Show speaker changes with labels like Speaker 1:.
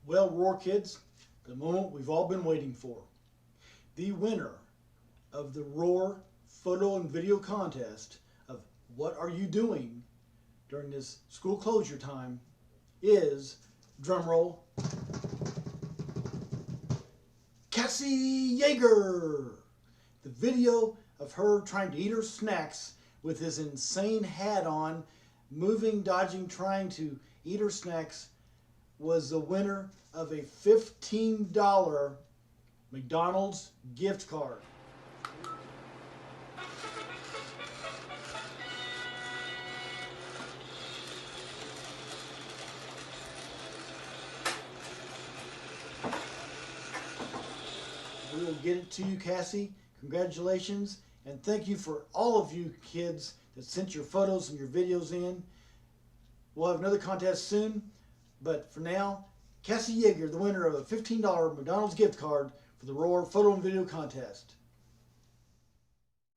Speaker 1: Well, Roar Kids, the moment we've all been waiting for. The winner of the Roar photo and video contest of What Are You Doing during this school closure time is, drumroll, Cassie Yeager. The video of her trying to eat her snacks with his insane hat on, moving, dodging, trying to eat her snacks, was the winner of a $15 McDonald's gift card. We will get it to you, Cassie. Congratulations, and thank you for all of you kids that sent your photos and your videos in. We'll have another contest soon, but for now, Cassie Yeager, the winner of a $15 McDonald's gift card for the Roar Photo and Video Contest.